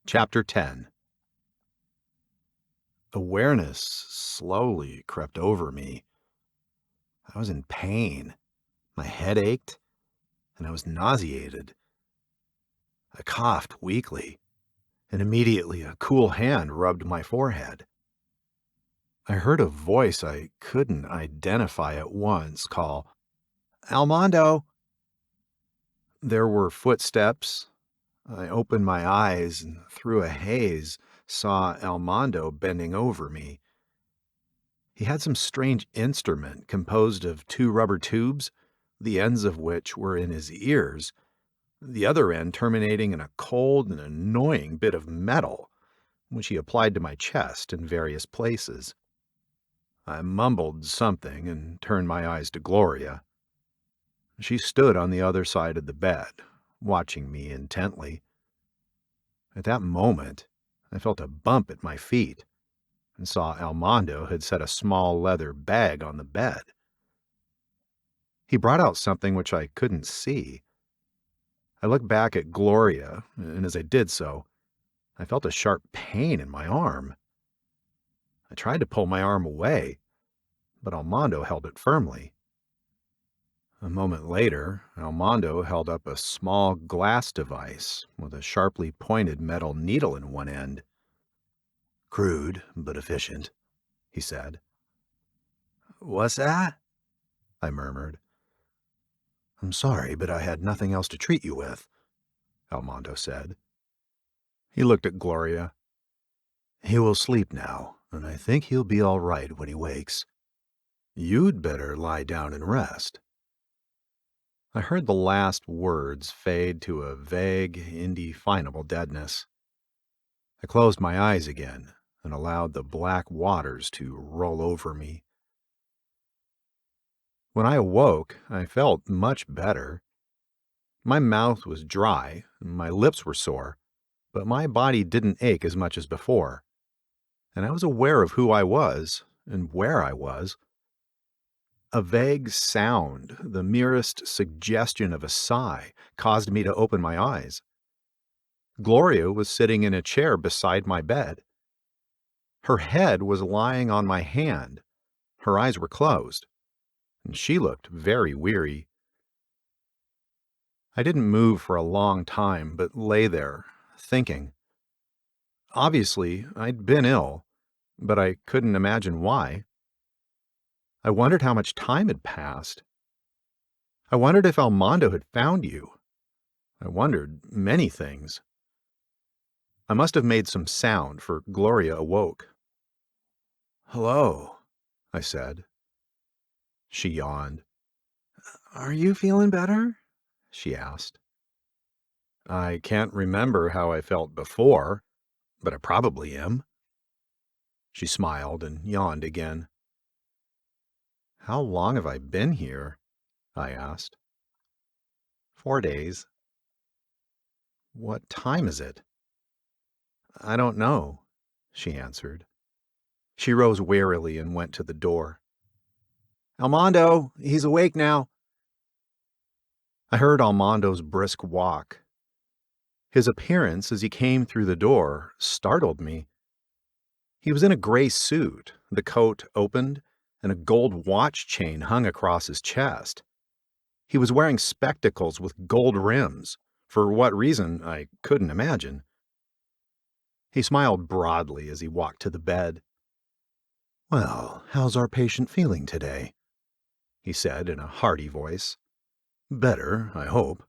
Chapter 10. Awareness slowly crept over me. I was in pain. My head ached, and I was nauseated. I coughed weakly, and immediately a cool hand rubbed my forehead. I heard a voice I couldn't identify at once call, "Almondo!" There were footsteps. I opened my eyes and through a haze saw Almondo bending over me. He had some strange instrument composed of two rubber tubes, the ends of which were in his ears, the other end terminating in a cold and annoying bit of metal, which he applied to my chest in various places. I mumbled something and turned my eyes to Gloria. She stood on the other side of the bed, watching me intently. At that moment, I felt a bump at my feet and saw Almondo had set a small leather bag on the bed. He brought out something which I couldn't see. I looked back at Gloria, and as I did so, I felt a sharp pain in my arm. I tried to pull my arm away, but Almondo held it firmly. A moment later, Almondo held up a small glass device with a sharply pointed metal needle in one end. "Crude, but efficient," he said. "What's that?" I murmured. "I'm sorry, but I had nothing else to treat you with," Almondo said. He looked at Gloria. "He will sleep now, and I think he'll be all right when he wakes. You'd better lie down and rest." I heard the last words fade to a vague, indefinable deadness. I closed my eyes again and allowed the black waters to roll over me. When I awoke, I felt much better. My mouth was dry, and my lips were sore, but my body didn't ache as much as before, and I was aware of who I was and where I was. A vague sound, the merest suggestion of a sigh, caused me to open my eyes. Gloria was sitting in a chair beside my bed. Her head was lying on my hand. Her eyes were closed, and she looked very weary. I didn't move for a long time, but lay there, thinking. Obviously, I'd been ill, but I couldn't imagine why. I wondered how much time had passed. I wondered if Almondo had found you. I wondered many things. I must have made some sound, for Gloria awoke. "Hello," I said. She yawned. "Are you feeling better?" she asked. "I can't remember how I felt before, but I probably am." She smiled and yawned again. "How long have I been here?" I asked. "4 days." "What time is it?" "I don't know," she answered. She rose wearily and went to the door. "Almondo, he's awake now." I heard Almondo's brisk walk. His appearance as he came through the door startled me. He was in a gray suit, the coat opened, and a gold watch chain hung across his chest. He was wearing spectacles with gold rims, for what reason I couldn't imagine. He smiled broadly as he walked to the bed. "Well, how's our patient feeling today?" he said in a hearty voice. "Better, I hope."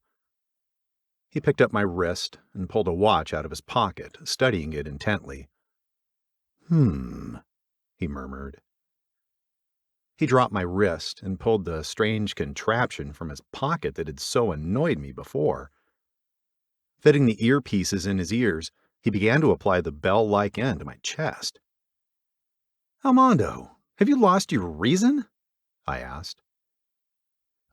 He picked up my wrist and pulled a watch out of his pocket, studying it intently. He murmured. He dropped my wrist and pulled the strange contraption from his pocket that had so annoyed me before. Fitting the earpieces in his ears, he began to apply the bell-like end to my chest. "Almondo, have you lost your reason?" I asked.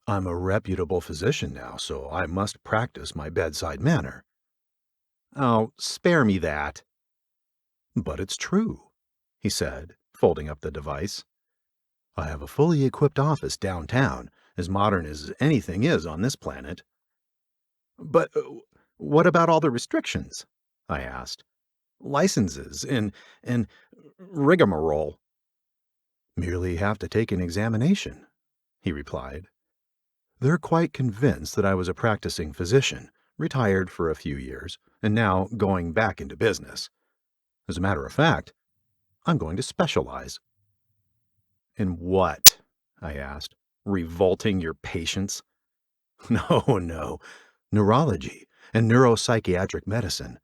"I'm a reputable physician now, so I must practice my bedside manner." "Oh, spare me that." "But it's true," he said, folding up the device. "I have a fully equipped office downtown, as modern as anything is on this planet." "But what about all the restrictions?" I asked. licenses and rigmarole. Merely have to take an examination, he replied. They're quite convinced that I was a practicing physician, retired for a few years, and now going back into business. As a matter of fact, I'm going to specialize. In what? I asked, revolting your patients. No, no. Neurology and neuropsychiatric medicine.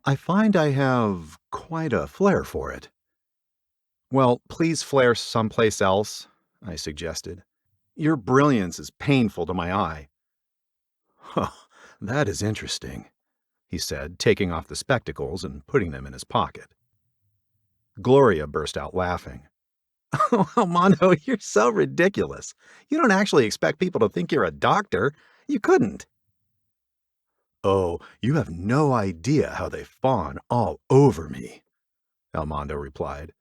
I find I have quite a flair for it. Well, please flare someplace else, I suggested. Your brilliance is painful to my eye. Huh, that is interesting, he said, taking off the spectacles and putting them in his pocket. Gloria burst out laughing. Oh, Armando, you're so ridiculous. You don't actually expect people to think you're a doctor. You couldn't. Oh, you have no idea how they fawn all over me, Armando replied.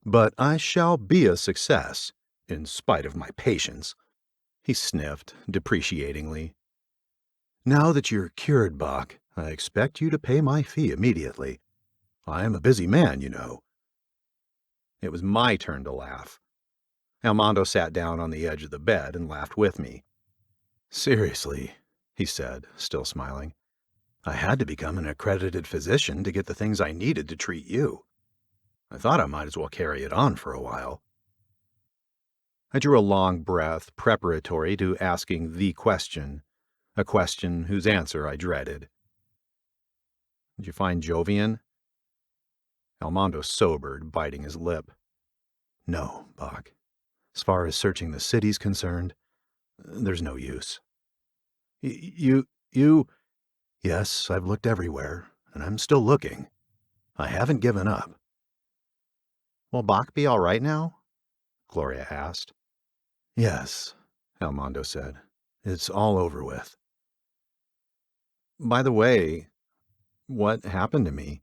But I shall be a success, in spite of my patience. He sniffed depreciatingly. Now that you're cured, Bach, I expect you to pay my fee immediately. I am a busy man, you know. It was my turn to laugh. Armando sat down on the edge of the bed and laughed with me. Seriously, he said, still smiling. I had to become an accredited physician to get the things I needed to treat you. I thought I might as well carry it on for a while. I drew a long breath preparatory to asking the question, a question whose answer I dreaded. Did you find Jovian? Armando sobered, biting his lip. No, Bach. As far as searching the city's concerned, there's no use. You... Yes, I've looked everywhere, and I'm still looking. I haven't given up. Will Bach be all right now? Gloria asked. Yes, Armando said. It's all over with. By the way, what happened to me?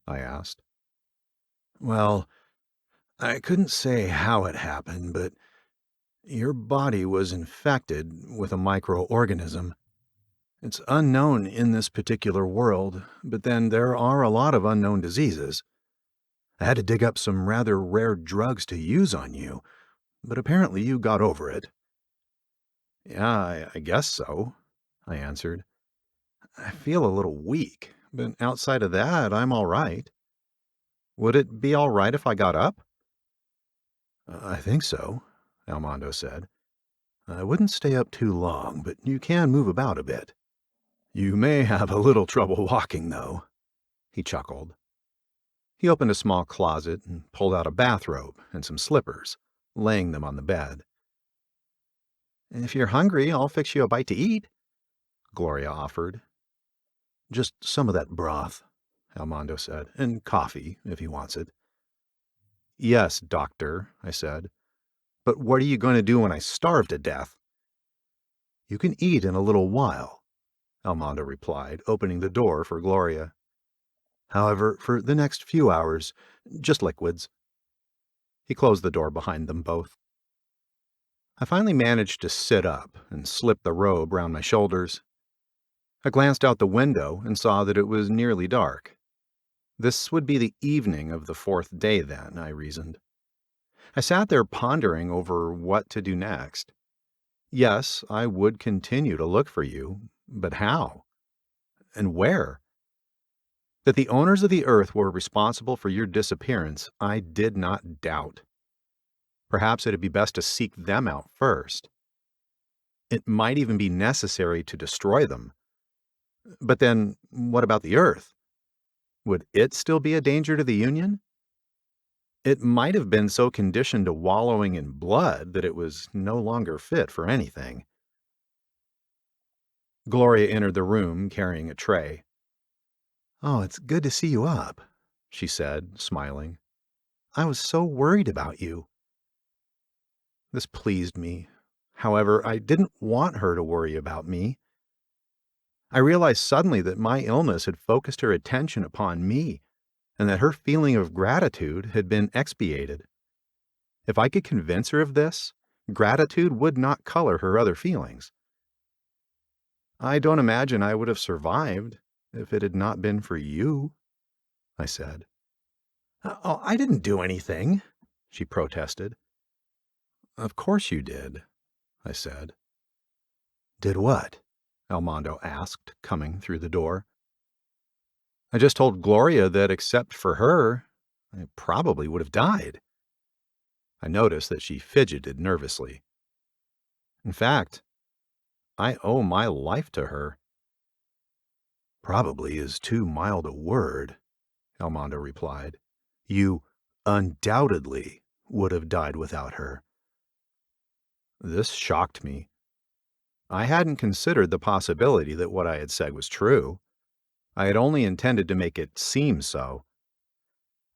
I asked. Well, I couldn't say how it happened, but your body was infected with a microorganism. It's unknown in this particular world, but then there are a lot of unknown diseases. I had to dig up some rather rare drugs to use on you, but apparently you got over it. Yeah, I guess so, I answered. I feel a little weak, but outside of that, I'm all right. Would it be all right if I got up? I think so, Armando said. I wouldn't stay up too long, but you can move about a bit. You may have a little trouble walking, though, he chuckled. He opened a small closet and pulled out a bathrobe and some slippers, laying them on the bed. If you're hungry, I'll fix you a bite to eat, Gloria offered. Just some of that broth, Armando said, and coffee, if he wants it. Yes, doctor, I said. But what are you going to do when I starve to death? You can eat in a little while, Armando replied, opening the door for Gloria. However, for the next few hours, just liquids. He closed the door behind them both. I finally managed to sit up and slip the robe round my shoulders. I glanced out the window and saw that it was nearly dark. This would be the evening of the fourth day then, I reasoned. I sat there pondering over what to do next. Yes, I would continue to look for you, but how? And where? That the owners of the earth were responsible for your disappearance, I did not doubt. Perhaps it'd be best to seek them out first. It might even be necessary to destroy them. But then, what about the earth? Would it still be a danger to the Union? It might have been so conditioned to wallowing in blood that it was no longer fit for anything. Gloria entered the room carrying a tray. Oh, it's good to see you up, she said, smiling. I was so worried about you. This pleased me. However, I didn't want her to worry about me. I realized suddenly that my illness had focused her attention upon me, and that her feeling of gratitude had been expiated. If I could convince her of this, gratitude would not color her other feelings. I don't imagine I would have survived if it had not been for you, I said. Oh, I didn't do anything, she protested. Of course you did, I said. Did what? Almondo asked, coming through the door. I just told Gloria that except for her, I probably would have died. I noticed that she fidgeted nervously. In fact, I owe my life to her. Probably is too mild a word, Almondo replied. You undoubtedly would have died without her. This shocked me. I hadn't considered the possibility that what I had said was true. I had only intended to make it seem so.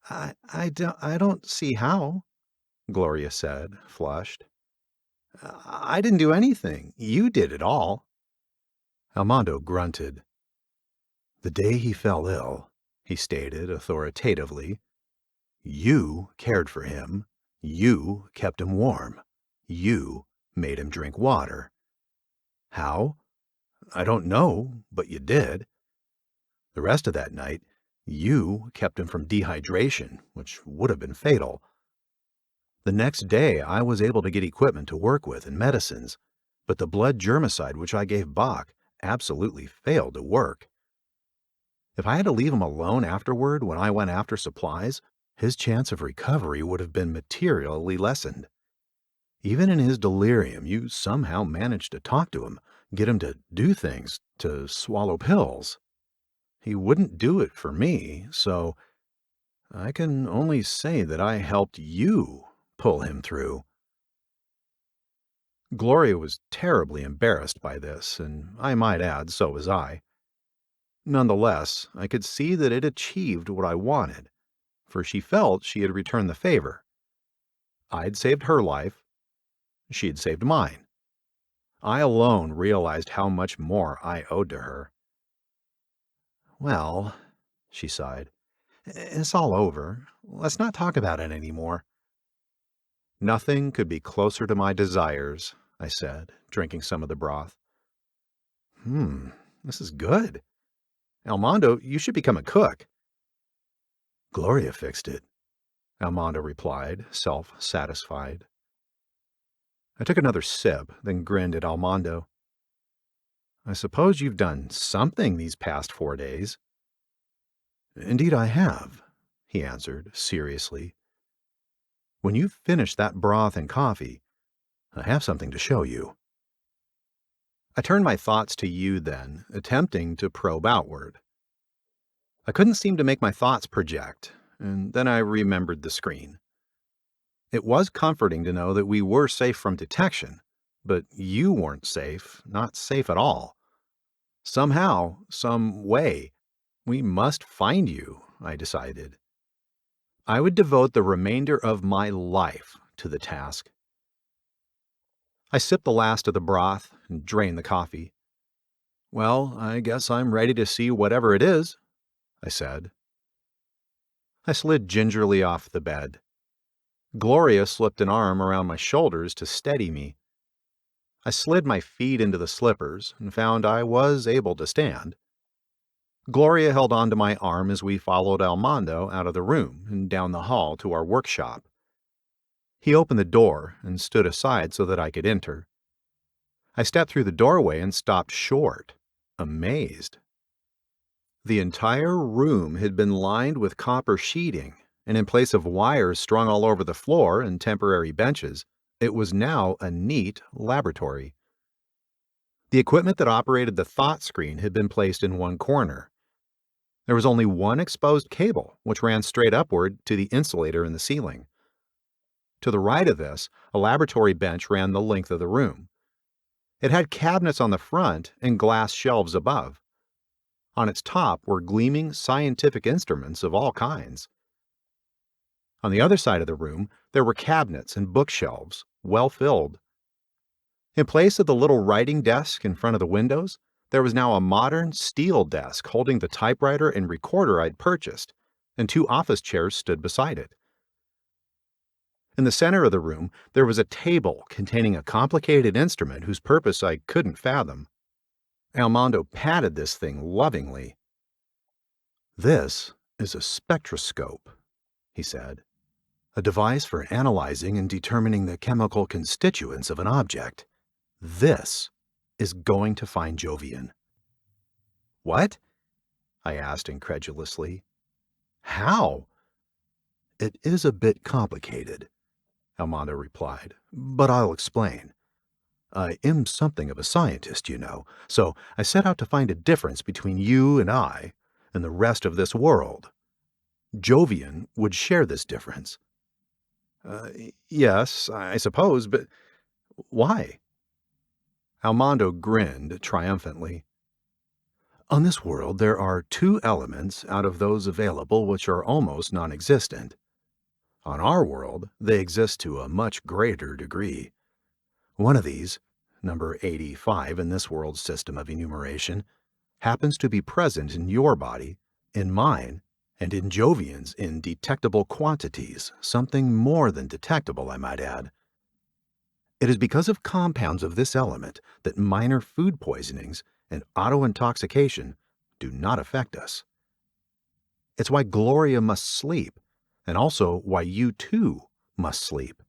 I don't see how, Gloria said, flushed. I didn't do anything. You did it all. Almondo grunted. The day he fell ill, he stated authoritatively, you cared for him. You kept him warm. You made him drink water. How? I don't know, but you did. The rest of that night, you kept him from dehydration, which would have been fatal. The next day, I was able to get equipment to work with and medicines, but the blood germicide which I gave Bach absolutely failed to work. If I had to leave him alone afterward when I went after supplies, his chance of recovery would have been materially lessened. Even in his delirium, you somehow managed to talk to him, get him to do things, to swallow pills. He wouldn't do it for me, so I can only say that I helped you pull him through. Gloria was terribly embarrassed by this, and I might add, so was I. Nonetheless, I could see that it achieved what I wanted, for she felt she had returned the favor. I'd saved her life, she had saved mine. I alone realized how much more I owed to her. Well, she sighed, it's all over. Let's not talk about it anymore. Nothing could be closer to my desires, I said, drinking some of the broth. This is good. Almondo, you should become a cook. Gloria fixed it, Almondo replied, self-satisfied. I took another sip, then grinned at Almondo. I suppose you've done something these past 4 days. Indeed I have, he answered, seriously. When you've finished that broth and coffee, I have something to show you. I turned my thoughts to you then, attempting to probe outward. I couldn't seem to make my thoughts project, and then I remembered the screen. It was comforting to know that we were safe from detection, but you weren't safe, not safe at all. Somehow, some way, we must find you, I decided. I would devote the remainder of my life to the task. I sipped the last of the broth and drained the coffee. Well, I guess I'm ready to see whatever it is, I said. I slid gingerly off the bed. Gloria slipped an arm around my shoulders to steady me. I slid my feet into the slippers and found I was able to stand. Gloria held onto my arm as we followed Almondo out of the room and down the hall to our workshop. He opened the door and stood aside so that I could enter. I stepped through the doorway and stopped short, amazed. The entire room had been lined with copper sheeting, and in place of wires strung all over the floor and temporary benches, it was now a neat laboratory. The equipment that operated the thought screen had been placed in one corner. There was only one exposed cable, which ran straight upward to the insulator in the ceiling. To the right of this, a laboratory bench ran the length of the room. It had cabinets on the front and glass shelves above. On its top were gleaming scientific instruments of all kinds. On the other side of the room, there were cabinets and bookshelves, well filled. In place of the little writing desk in front of the windows, there was now a modern steel desk holding the typewriter and recorder I'd purchased, and 2 office chairs stood beside it. In the center of the room, there was a table containing a complicated instrument whose purpose I couldn't fathom. Almondo patted this thing lovingly. This is a spectroscope," he said, "a device for analyzing and determining the chemical constituents of an object. This is going to find Jovian." "What?" I asked incredulously. "How?" "It is a bit complicated," Almando replied, "but I'll explain. I am something of a scientist, you know, so I set out to find a difference between you and I and the rest of this world. Jovian would share this difference." Yes, I suppose, but why?" Almando grinned triumphantly. "On this world, there are two elements out of those available which are almost non-existent. On our world, they exist to a much greater degree. One of these, number 85 in this world's system of enumeration, happens to be present in your body, in mine, and in Jovian's in detectable quantities, something more than detectable, I might add. It is because of compounds of this element that minor food poisonings and autointoxication do not affect us. It's why Gloria must sleep, and also why you too must sleep.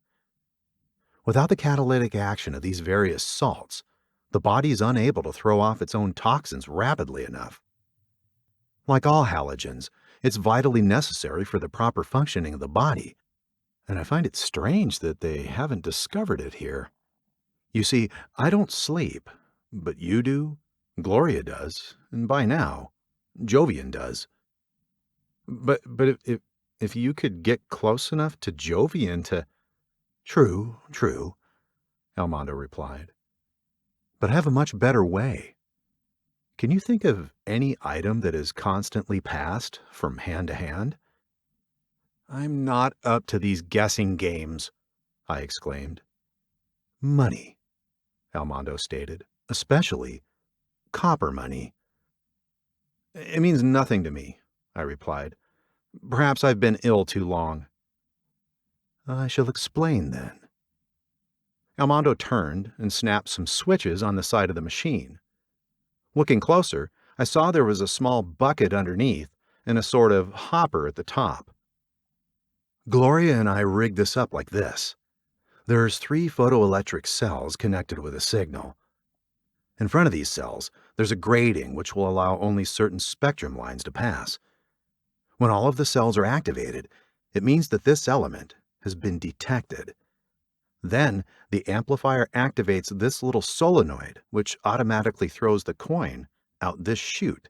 Without the catalytic action of these various salts, the body is unable to throw off its own toxins rapidly enough. Like all halogens, it's vitally necessary for the proper functioning of the body, and I find it strange that they haven't discovered it here. You see, I don't sleep, but you do, Gloria does, and by now, Jovian does. But if you could get close enough to Jovian to... True, true, Almando replied. But I have a much better way. Can you think of any item that is constantly passed from hand to hand? I'm not up to these guessing games, I exclaimed. Money, Almando stated, especially copper money. It means nothing to me, I replied. Perhaps I've been ill too long. I shall explain then. Almando turned and snapped some switches on the side of the machine. Looking closer, I saw there was a small bucket underneath and a sort of hopper at the top. Gloria and I rigged this up like this. There's 3 photoelectric cells connected with a signal. In front of these cells, there's a grating which will allow only certain spectrum lines to pass. When all of the cells are activated, it means that this element has been detected. Then, the amplifier activates this little solenoid, which automatically throws the coin out this chute.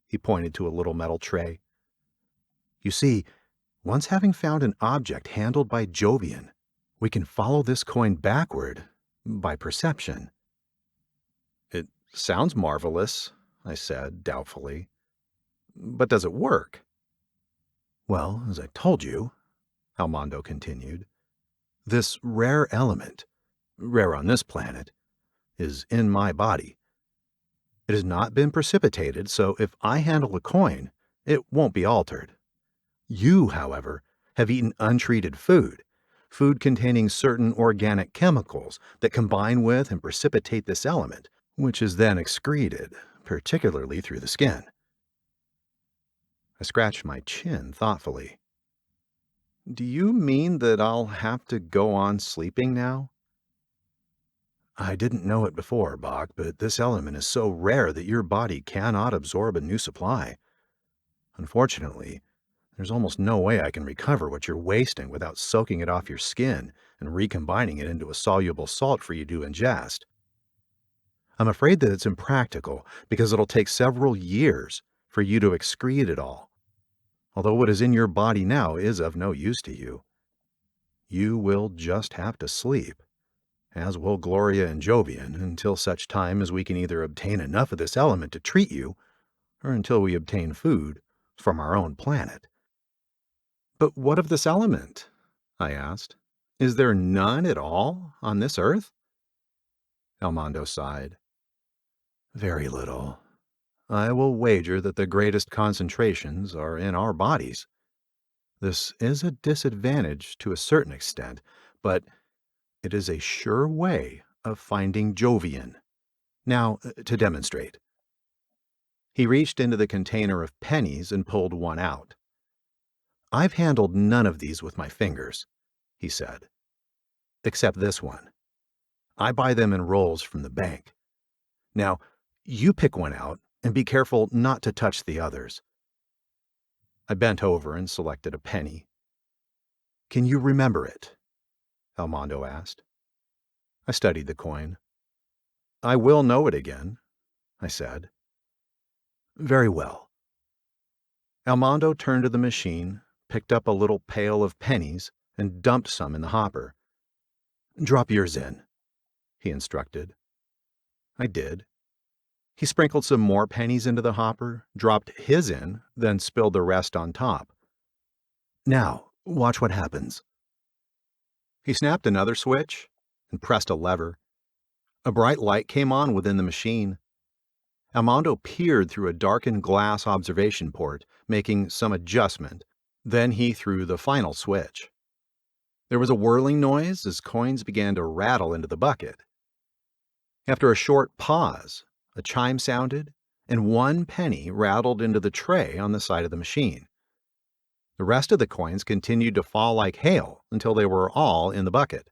He pointed to a little metal tray. You see, once having found an object handled by Jovian, we can follow this coin backward by perception. It sounds marvelous, I said doubtfully. But does it work? Well, as I told you, Almando continued, this rare element, rare on this planet, is in my body. It has not been precipitated, so if I handle a coin, it won't be altered. You, however, have eaten untreated food, food containing certain organic chemicals that combine with and precipitate this element, which is then excreted, particularly through the skin. I scratched my chin thoughtfully. Do you mean that I'll have to go on sleeping now? I didn't know it before, Bach, but this element is so rare that your body cannot absorb a new supply. Unfortunately, there's almost no way I can recover what you're wasting without soaking it off your skin and recombining it into a soluble salt for you to ingest. I'm afraid that it's impractical because it'll take several years for you to excrete it all, although what is in your body now is of no use to you. You will just have to sleep, as will Gloria and Jovian, until such time as we can either obtain enough of this element to treat you, or until we obtain food from our own planet. But what of this element? I asked. Is there none at all on this earth? Almando sighed. Very little. I will wager that the greatest concentrations are in our bodies. This is a disadvantage to a certain extent, but it is a sure way of finding Jovian. Now, to demonstrate. He reached into the container of pennies and pulled one out. "I've handled none of these with my fingers," he said, "except this one. I buy them in rolls from the bank. Now, you pick one out and be careful not to touch the others." I bent over and selected a penny. "Can you remember it?" Almondo asked. I studied the coin. "I will know it again," I said. "Very well." Almondo turned to the machine, picked up a little pail of pennies, and dumped some in the hopper. "Drop yours in," he instructed. I did. He sprinkled some more pennies into the hopper, dropped his in, then spilled the rest on top. "Now, watch what happens." He snapped another switch and pressed a lever. A bright light came on within the machine. Almondo peered through a darkened glass observation port, making some adjustment. Then he threw the final switch. There was a whirling noise as coins began to rattle into the bucket. After a short pause, a chime sounded, and one penny rattled into the tray on the side of the machine. The rest of the coins continued to fall like hail until they were all in the bucket.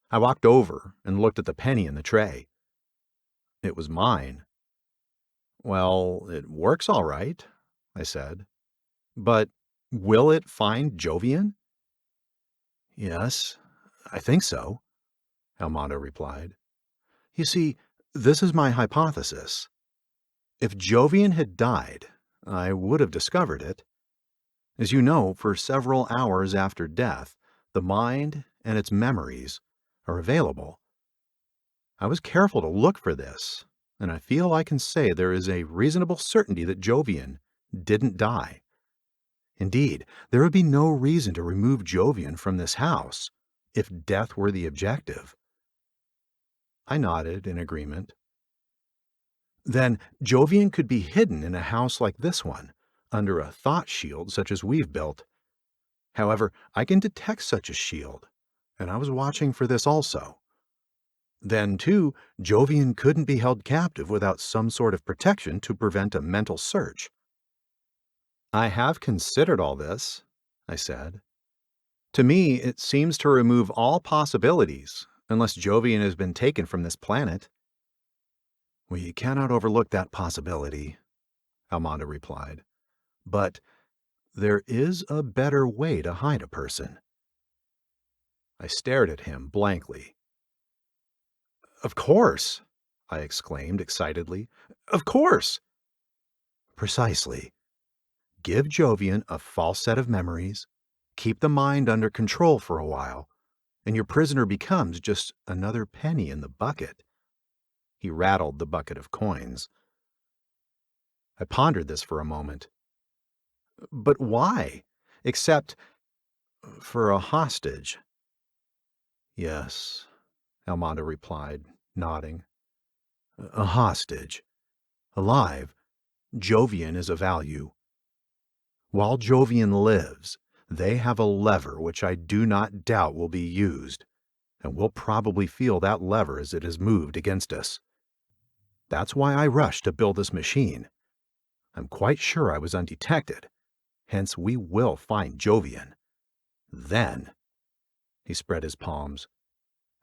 I walked over and looked at the penny in the tray. It was mine. "Well, it works all right," I said. "But will it find Jovian?" "Yes, I think so," Almondo replied. "You see, this is my hypothesis. If Jovian had died, I would have discovered it. As you know, for several hours after death, the mind and its memories are available. I was careful to look for this, and I feel I can say there is a reasonable certainty that Jovian didn't die. Indeed, there would be no reason to remove Jovian from this house if death were the objective." I nodded in agreement. "Then Jovian could be hidden in a house like this one, under a thought shield such as we've built. However, I can detect such a shield, and I was watching for this also. Then, too, Jovian couldn't be held captive without some sort of protection to prevent a mental search." "I have considered all this," I said. "To me, it seems to remove all possibilities, unless Jovian has been taken from this planet." "We cannot overlook that possibility," Almondo replied. "But there is a better way to hide a person." I stared at him blankly. "Of course!" I exclaimed excitedly. "Of course!" "Precisely. Give Jovian a false set of memories, keep the mind under control for a while, and your prisoner becomes just another penny in the bucket." He rattled the bucket of coins. I pondered this for a moment. "But why? Except for a hostage." "Yes," Almondo replied, nodding. "A hostage. Alive, Jovian is a value. While Jovian lives, they have a lever which I do not doubt will be used, and we'll probably feel that lever as it is moved against us. That's why I rushed to build this machine. I'm quite sure I was undetected, hence we will find Jovian. Then," he spread his palms,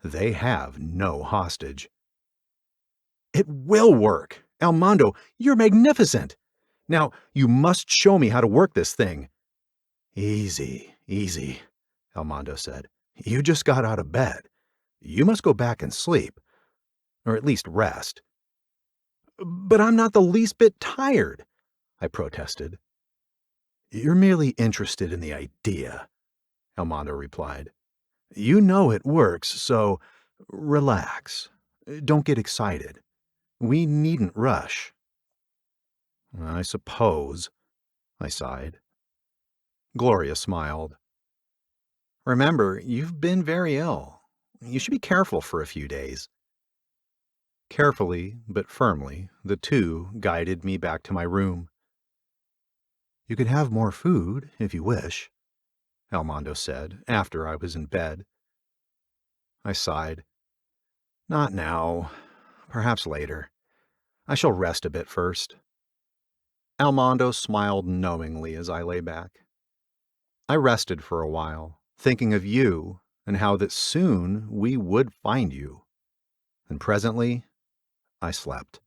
"they have no hostage." "It will work! Almondo, you're magnificent! Now, you must show me how to work this thing." "Easy, easy," Almondo said. "You just got out of bed. You must go back and sleep, or at least rest." "But I'm not the least bit tired," I protested. "You're merely interested in the idea," Almondo replied. "You know it works, so relax. Don't get excited. We needn't rush." "I suppose," I sighed. Gloria smiled. "Remember, you've been very ill. You should be careful for a few days." Carefully, but firmly, the two guided me back to my room. "You can have more food, if you wish," Almondo said, after I was in bed. I sighed. "Not now. Perhaps later. I shall rest a bit first." Almondo smiled knowingly as I lay back. I rested for a while, thinking of you and how that soon we would find you. And presently I slept.